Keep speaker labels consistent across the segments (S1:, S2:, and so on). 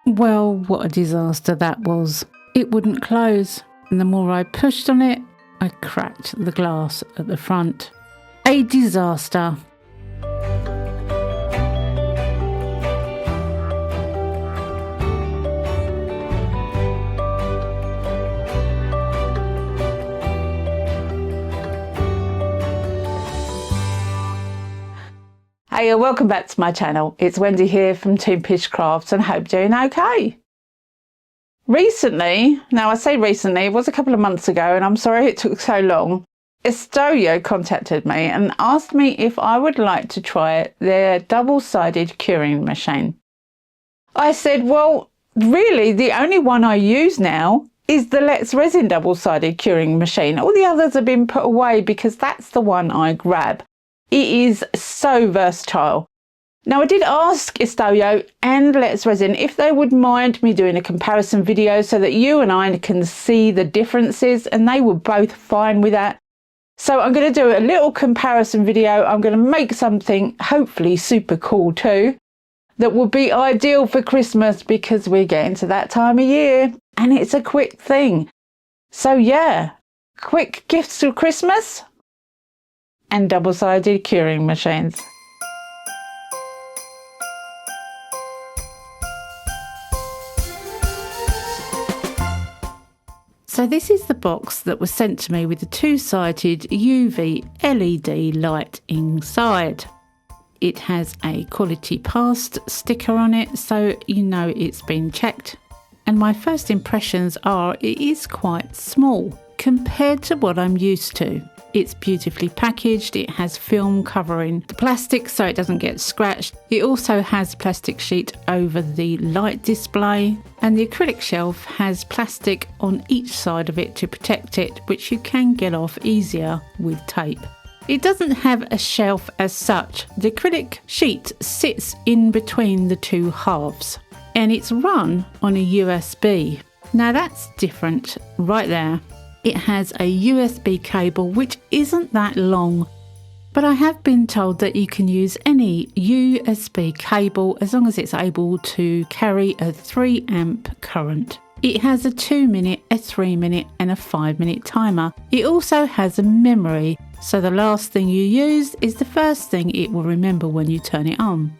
S1: Well, what a disaster that was. It wouldn't close, and the more I pushed on it, I cracked the glass at the front. A disaster. Hey, welcome back to my channel. It's Wendy here from Toonpish Crafts and hope you're doing okay. Recently, now I say recently, it was a couple of months ago and I'm sorry it took so long, Estoyo contacted me and asked me if I would like to try their double-sided curing machine. I said, well, really the only one I use now is the Let's Resin double-sided curing machine. All the others have been put away because that's the one I grab. It is so versatile. Now I did ask Estoyo and Let's Resin if they would mind me doing a comparison video so that you and I can see the differences, and they were both fine with that. So I'm going to do a little comparison video. I'm going to make something hopefully super cool too that will be ideal for Christmas because we're getting to that time of year and it's a quick thing. So yeah, quick gifts for Christmas and double-sided curing machines. So this is the box that was sent to me with the two-sided UV LED light inside. It has a quality passed sticker on it, so you know it's been checked. And my first impressions are it is quite small compared to what I'm used to. It's beautifully packaged, it has film covering the plastic so it doesn't get scratched. It also has plastic sheet over the light display, and the acrylic shelf has plastic on each side of it to protect it, which you can get off easier with tape. It doesn't have a shelf as such. The acrylic sheet sits in between the two halves and it's run on a USB. Now that's different right there. It has a USB cable which isn't that long, but I have been told that you can use any USB cable as long as it's able to carry a 3 amp current. It has a 2-minute, a 3-minute and a 5-minute timer. It also has a memory, so the last thing you use is the first thing it will remember when you turn it on.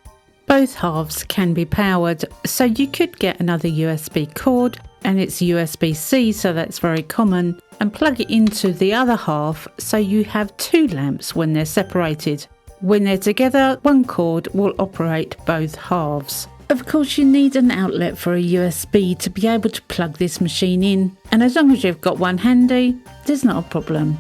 S1: Both halves can be powered, so you could get another USB cord, and it's USB-C, so that's very common, and plug it into the other half so you have two lamps when they're separated. When they're together, one cord will operate both halves. Of course, you need an outlet for a USB to be able to plug this machine in, and as long as you've got one handy, there's not a problem.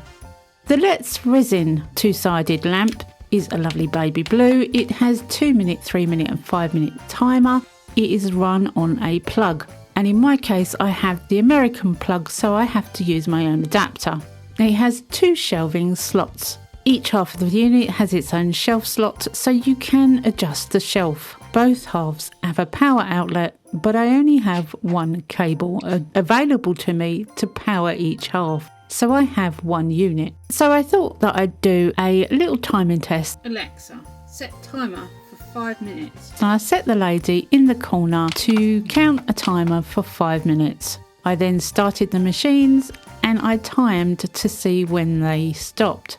S1: The Let's Resin two-sided lamp is a lovely baby blue. It has 2-minute, 3-minute and 5-minute timer. It is run on a plug. And in my case, I have the American plug, so I have to use my own adapter. It has two shelving slots. Each half of the unit has its own shelf slot, so you can adjust the shelf. Both halves have a power outlet, but I only have one cable available to me to power each half. So I have one unit. So I thought that I'd do a little timing test. Alexa, set timer for 5 minutes. And I set the lady in the corner to count a timer for 5 minutes. I then started the machines and I timed to see when they stopped.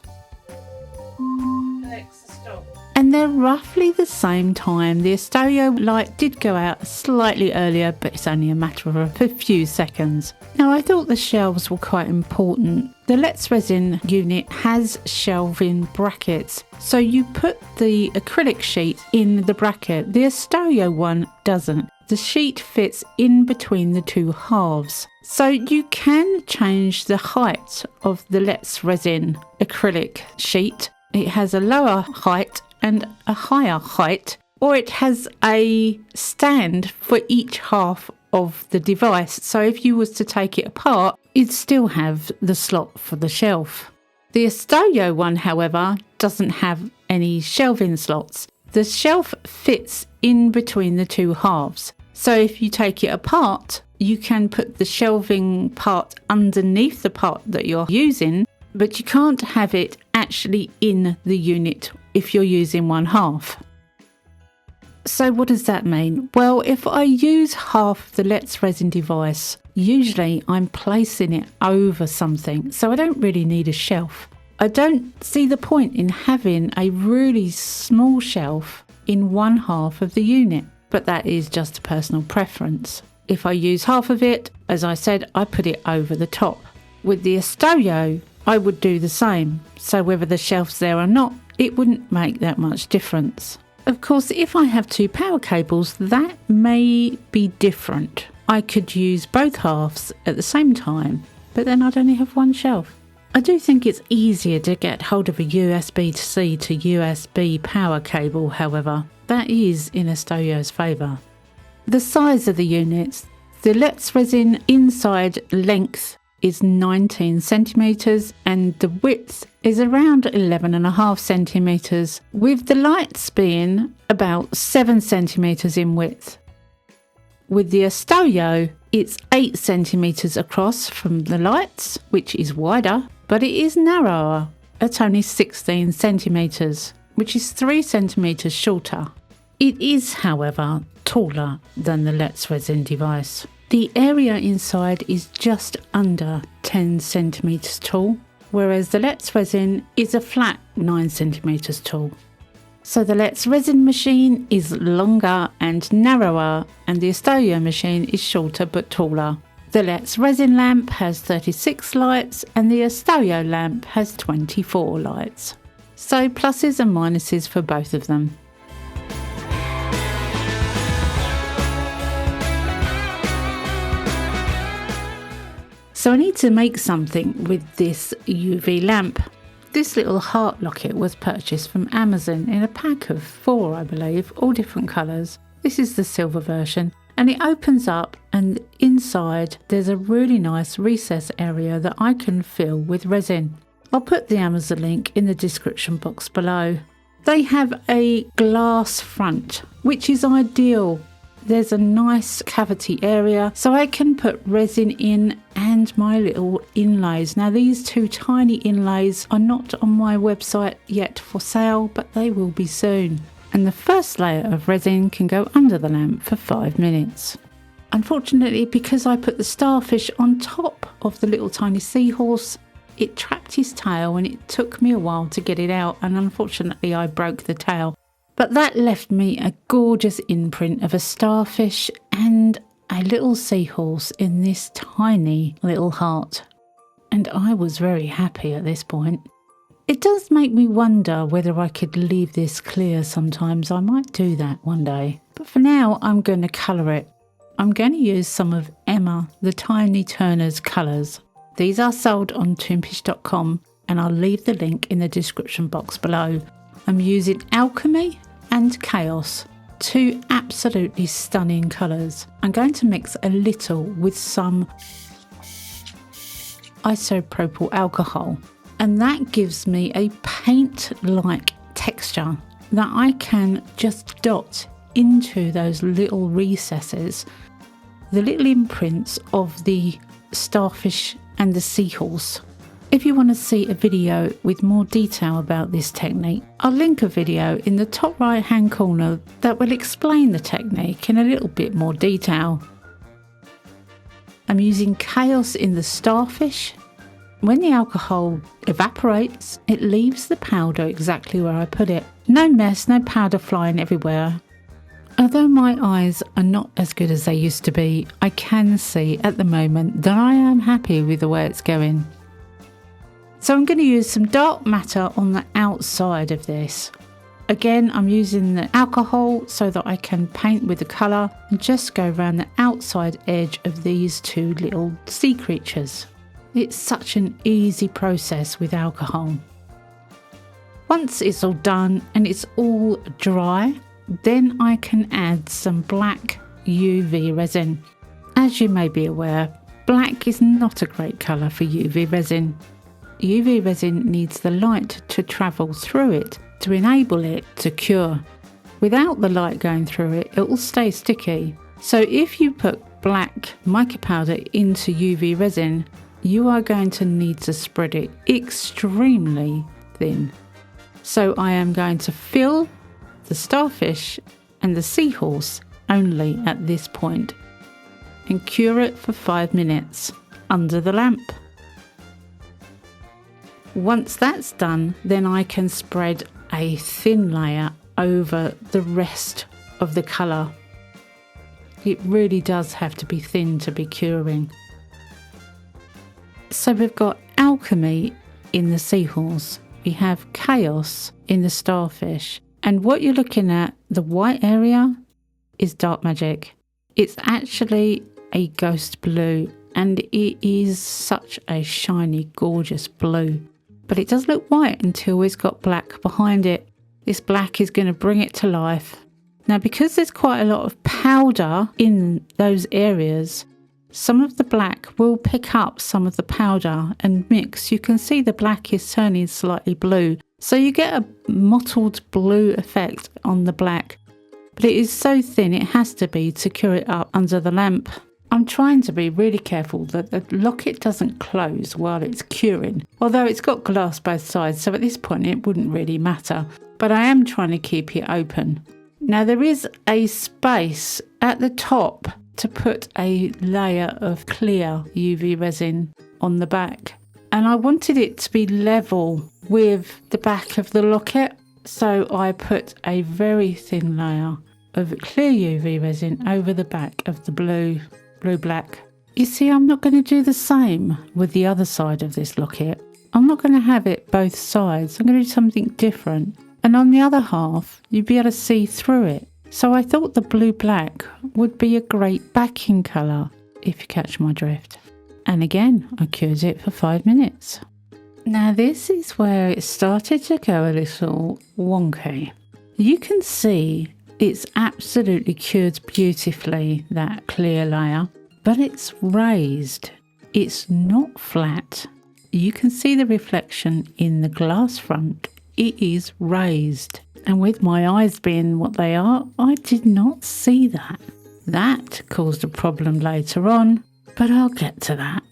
S1: Alexa, stop. And they're roughly the same time. The Estoyo light did go out slightly earlier, but it's only a matter of a few seconds. Now I thought the shelves were quite important. The Let's Resin unit has shelving brackets, so you put the acrylic sheet in the bracket. The Estoyo one doesn't. The sheet fits in between the two halves. So you can change the height of the Let's Resin acrylic sheet. It has a lower height and a higher height, or it has a stand for each half of the device, so if you was to take it apart, you'd still have the slot for the shelf. The Estoyo one, however, doesn't have any shelving slots. The shelf fits in between the two halves, so if you take it apart, you can put the shelving part underneath the part that you're using, but you can't have it actually in the unit if you're using one half. So what does that mean? Well, if I use half the Let's Resin device, usually I'm placing it over something, so I don't really need a shelf. I don't see the point in having a really small shelf in one half of the unit, but that is just a personal preference. If I use half of it, as I said, I put it over the top. With the Estoyo, I would do the same, so whether the shelf's there or not, it wouldn't make that much difference. Of course, if I have two power cables, that may be different. I could use both halves at the same time, but then I'd only have one shelf. I do think it's easier to get hold of a USB-C to USB power cable, however. That is in Estoyo's favour. The size of the units. The Let's Resin inside length is 19 centimetres and the width is around 11.5 centimetres, with the lights being about 7 centimetres in width. With the Estoyo, it's 8 centimetres across from the lights, which is wider, but it is narrower at only 16 centimetres, which is 3 centimetres shorter. It is, however, taller than the Let's Resin device. The area inside is just under 10 centimetres tall, whereas the Let's Resin is a flat 9 centimetres tall. So the Let's Resin machine is longer and narrower, and the Estoyo machine is shorter but taller. The Let's Resin lamp has 36 lights and the Estoyo lamp has 24 lights. So pluses and minuses for both of them. So I need to make something with this UV lamp. This little heart locket was purchased from Amazon in a pack of 4, I believe, all different colours. This is the silver version, and it opens up and inside there's a really nice recess area that I can fill with resin. I'll put the Amazon link in the description box below. They have a glass front, which is ideal. There's a nice cavity area so I can put resin in and my little inlays. Now these two tiny inlays are not on my website yet for sale, but they will be soon. And the first layer of resin can go under the lamp for 5 minutes. Unfortunately, because I put the starfish on top of the little tiny seahorse, it trapped his tail and it took me a while to get it out, and unfortunately I broke the tail. But that left me a gorgeous imprint of a starfish and a little seahorse in this tiny little heart. And I was very happy at this point. It does make me wonder whether I could leave this clear sometimes. I might do that one day. But for now, I'm going to colour it. I'm going to use some of Emma, the Tiny Turner's colours. These are sold on toonpish.com and I'll leave the link in the description box below. I'm using Alchemy and Chaos, two absolutely stunning colours. I'm going to mix a little with some isopropyl alcohol, and that gives me a paint-like texture that I can just dot into those little recesses, the little imprints of the starfish and the seahorse. If you want to see a video with more detail about this technique, I'll link a video in the top right hand corner that will explain the technique in a little bit more detail. I'm using Chaos in the starfish. When the alcohol evaporates, it leaves the powder exactly where I put it. No mess, no powder flying everywhere. Although my eyes are not as good as they used to be, I can see at the moment that I am happy with the way it's going. So I'm going to use some dark matter on the outside of this. Again, I'm using the alcohol so that I can paint with the colour and just go around the outside edge of these two little sea creatures. It's such an easy process with alcohol. Once it's all done and it's all dry, then I can add some black UV resin. As you may be aware, black is not a great colour for UV resin. UV resin needs the light to travel through it to enable it to cure. Without the light going through it, it will stay sticky. So if you put black mica powder into UV resin, you are going to need to spread it extremely thin. So I am going to fill the starfish and the seahorse only at this point, and cure it for 5 minutes under the lamp. Once that's done, then I can spread a thin layer over the rest of the colour. It really does have to be thin to be curing. So we've got alchemy in the seahorse, we have chaos in the starfish, and what you're looking at, the white area, is dark magic. It's actually a ghost blue, and it is such a shiny, gorgeous blue. But it does look white until it's got black behind it. This black is going to bring it to life. Now, because there's quite a lot of powder in those areas, some of the black will pick up some of the powder and mix. You can see the black is turning slightly blue. So you get a mottled blue effect on the black. But it is so thin, it has to be to cure it up under the lamp. I'm trying to be really careful that the locket doesn't close while it's curing, although it's got glass both sides, so at this point it wouldn't really matter. But I am trying to keep it open. Now there is a space at the top to put a layer of clear UV resin on the back. And I wanted it to be level with the back of the locket, so I put a very thin layer of clear UV resin over the back of the blue-black. You see, I'm not going to do the same with the other side of this locket. I'm not going to have it both sides. I'm going to do something different. And on the other half, you'd be able to see through it. So I thought the blue-black would be a great backing colour, if you catch my drift. And again, I cured it for 5 minutes. Now this is where it started to go a little wonky. You can see it's absolutely cured beautifully, that clear layer, but it's raised. It's not flat. You can see the reflection in the glass front. It is raised. And with my eyes being what they are, I did not see that. That caused a problem later on, but I'll get to that.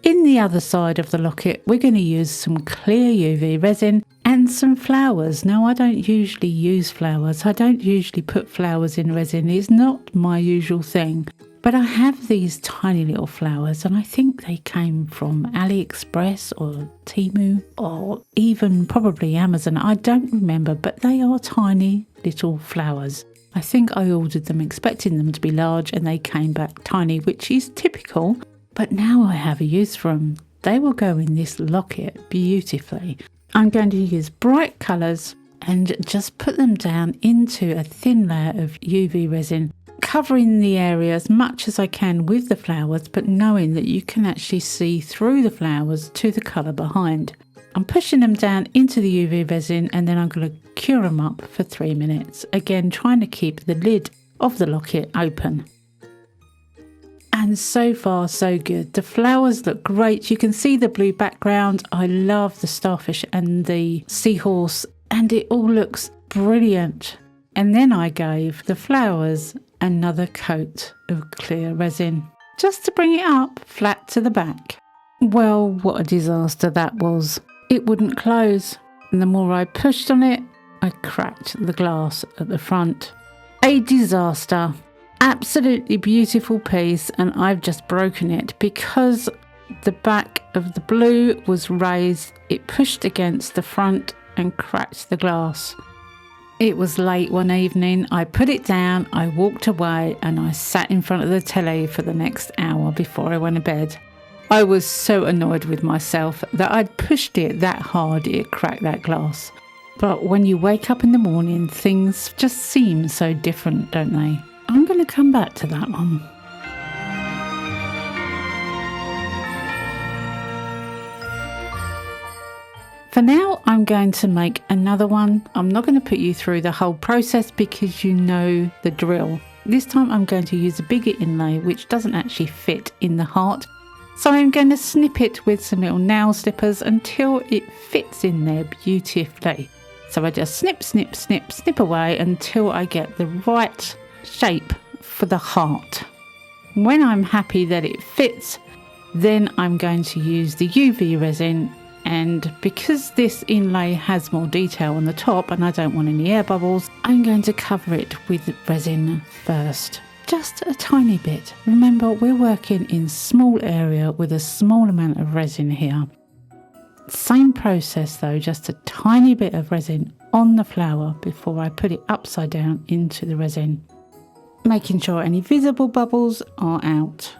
S1: In the other side of the locket, we're going to use some clear UV resin and some flowers. Now, I don't usually use flowers. I don't usually put flowers in resin. It's not my usual thing. But I have these tiny little flowers, and I think they came from AliExpress or Temu or even probably Amazon. I don't remember, but they are tiny little flowers. I think I ordered them expecting them to be large, and they came back tiny, which is typical. But now I have a use for them. They will go in this locket beautifully. I'm going to use bright colours and just put them down into a thin layer of UV resin, covering the area as much as I can with the flowers, but knowing that you can actually see through the flowers to the colour behind. I'm pushing them down into the UV resin, and then I'm going to cure them up for 3 minutes. Again, trying to keep the lid of the locket open. And so far, so good. The flowers look great. You can see the blue background. I love the starfish and the seahorse, and it all looks brilliant. And then I gave the flowers another coat of clear resin, just to bring it up flat to the back. Well, what a disaster that was. It wouldn't close, and the more I pushed on it, I cracked the glass at the front. A disaster. Absolutely beautiful piece, and I've just broken it because the back of the blue was raised. It pushed against the front and cracked the glass. It was late one evening. I put it down, I walked away, and I sat in front of the telly for the next hour before I went to bed. I was so annoyed with myself that I'd pushed it that hard it cracked that glass. But when you wake up in the morning, things just seem so different, don't they? I'm going to come back to that one. For now, I'm going to make another one. I'm not going to put you through the whole process because you know the drill. This time I'm going to use a bigger inlay which doesn't actually fit in the heart. So I'm going to snip it with some little nail snippers until it fits in there beautifully. So I just snip, snip, snip, snip away until I get the right shape for the heart. When I'm happy that it fits, then I'm going to use the UV resin And because this inlay has more detail on the top and I don't want any air bubbles, I'm going to cover it with resin first. Just a tiny bit. Remember, we're working in small area with a small amount of resin here. Same process though, just a tiny bit of resin on the flower before I put it upside down into the resin, making sure any visible bubbles are out.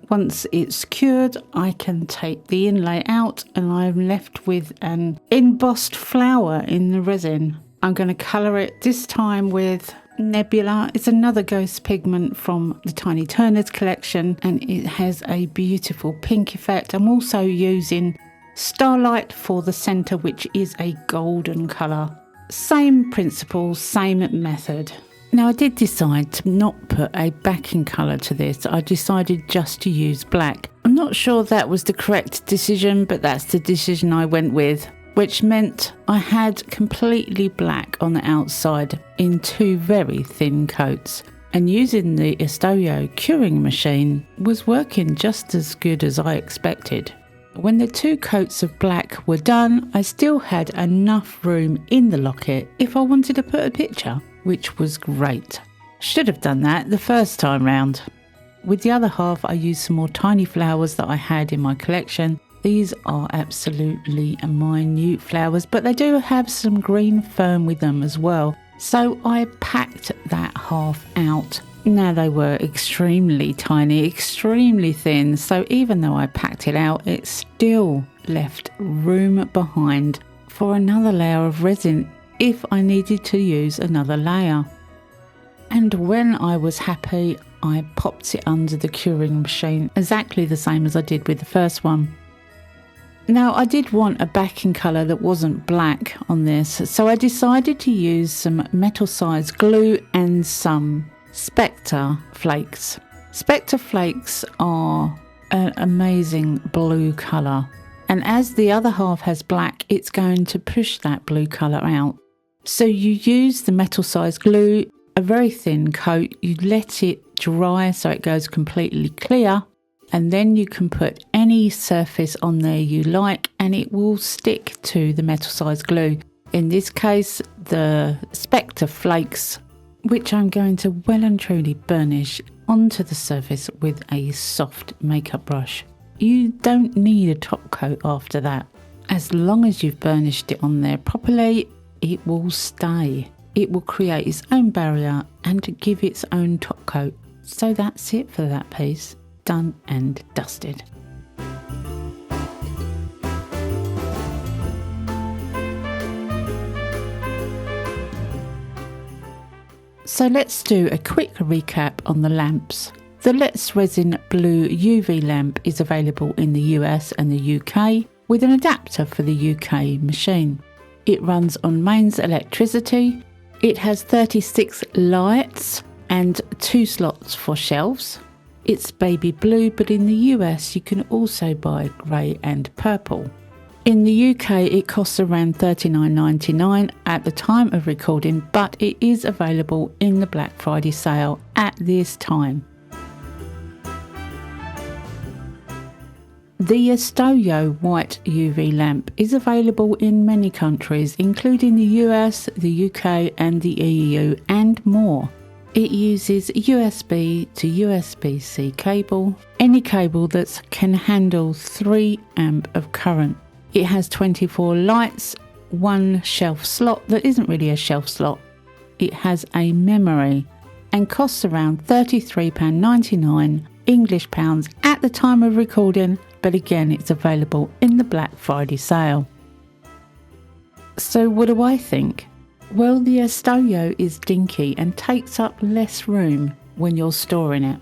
S1: Once it's cured, I can take the inlay out and I'm left with an embossed flower in the resin. I'm going to colour it this time with Nebula. It's another ghost pigment from the Tiny Turners collection and it has a beautiful pink effect. I'm also using Starlight for the centre, which is a golden colour. Same principle, same method. Now I did decide to not put a backing colour to this. I decided just to use black. I'm not sure that was the correct decision, but that's the decision I went with, which meant I had completely black on the outside in two very thin coats. And using the Estoyo curing machine was working just as good as I expected. When the two coats of black were done, I still had enough room in the locket if I wanted to put a picture, which was great. Should have done that the first time round. With the other half, I used some more tiny flowers that I had in my collection. These are absolutely minute flowers, but they do have some green fern with them as well. So I packed that half out. Now they were extremely tiny, extremely thin, so even though I packed it out, it still left room behind for another layer of resin if I needed to use another layer. And when I was happy, I popped it under the curing machine, exactly the same as I did with the first one. Now I did want a backing colour that wasn't black on this, so I decided to use some metal sized glue and some Spectre flakes. Spectre flakes are an amazing blue colour, and as the other half has black, it's going to push that blue colour out. So you use the metal sized glue, a very thin coat, you let it dry so it goes completely clear, and then you can put any surface on there you like and it will stick to the metal sized glue. In this case, the Spectre flakes, which I'm going to well and truly burnish onto the surface with a soft makeup brush. You don't need a top coat after that. As long as you've burnished it on there properly, it will stay. It will create its own barrier and give its own top coat. So that's it for that piece. Done and dusted. So let's do a quick recap on the lamps. The Let's Resin Blue UV lamp is available in the US and the UK with an adapter for the UK machine. It runs on mains electricity. It has 36 lights and 2 slots for shelves. It's baby blue, but in the US you can also buy grey and purple. In the UK it costs around $39.99 at the time of recording, but it is available in the Black Friday sale at this time. The Estoyo white UV lamp is available in many countries, including the US, the UK and the EU and more. It uses USB to USB-C cable, any cable that can handle 3 amp of current. It has 24 lights, 1 shelf slot that isn't really a shelf slot. It has a memory and costs around £33.99 English pounds at the time of recording, but again it's available in the Black Friday sale. So what do I think? Well, the Estoyo is dinky and takes up less room when you're storing it.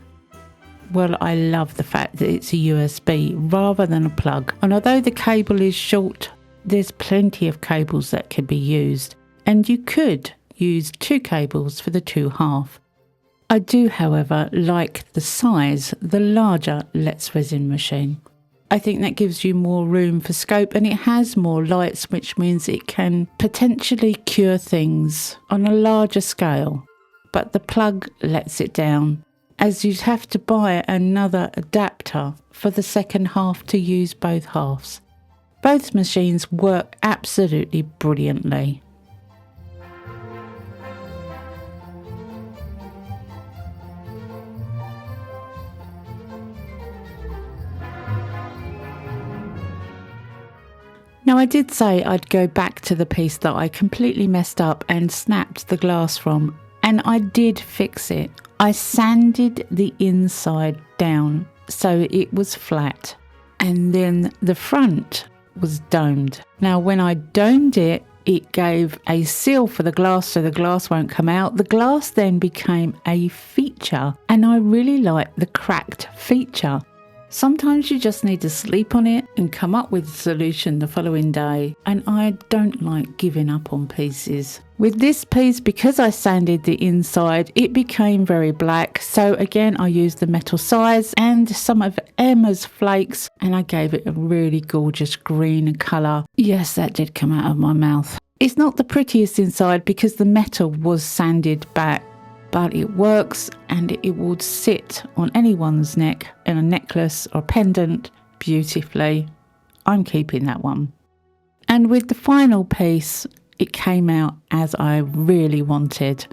S1: Well, I love the fact that it's a USB rather than a plug, and although the cable is short, there's plenty of cables that can be used, and you could use 2 cables for the 2 half. I do, however, like the size, the larger Let's Resin machine. I think that gives you more room for scope, and it has more lights, which means it can potentially cure things on a larger scale. But the plug lets it down, as you'd have to buy another adapter for the second half to use both halves. Both machines work absolutely brilliantly. Now, I did say I'd go back to the piece that I completely messed up and snapped the glass from, and I did fix it. I sanded the inside down so it was flat, and then the front was domed. Now, when I domed it, it gave a seal for the glass so the glass won't come out. The glass then became a feature, and I really like the cracked feature. Sometimes you just need to sleep on it and come up with a solution the following day, and I don't like giving up on pieces. With this piece, because I sanded the inside, it became very black, so again I used the metal size and some of Emma's flakes, and I gave it a really gorgeous green colour. Yes, that did come out of my mouth. It's not the prettiest inside because the metal was sanded back, but it works and it would sit on anyone's neck in a necklace or pendant beautifully. I'm keeping that one. And with the final piece, it came out as I really wanted.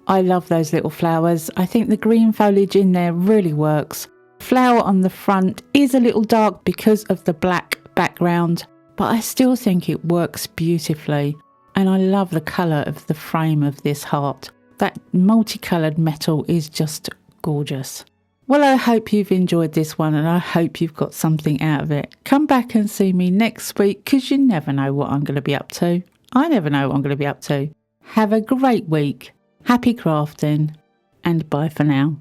S1: I love those little flowers. I think the green foliage in there really works. Flower on the front is a little dark because of the black background, but I still think it works beautifully. And I love the colour of the frame of this heart. That multicoloured metal is just gorgeous. Well, I hope you've enjoyed this one and I hope you've got something out of it. Come back and see me next week because you never know what I'm going to be up to. I never know what I'm going to be up to. Have a great week. Happy crafting and bye for now.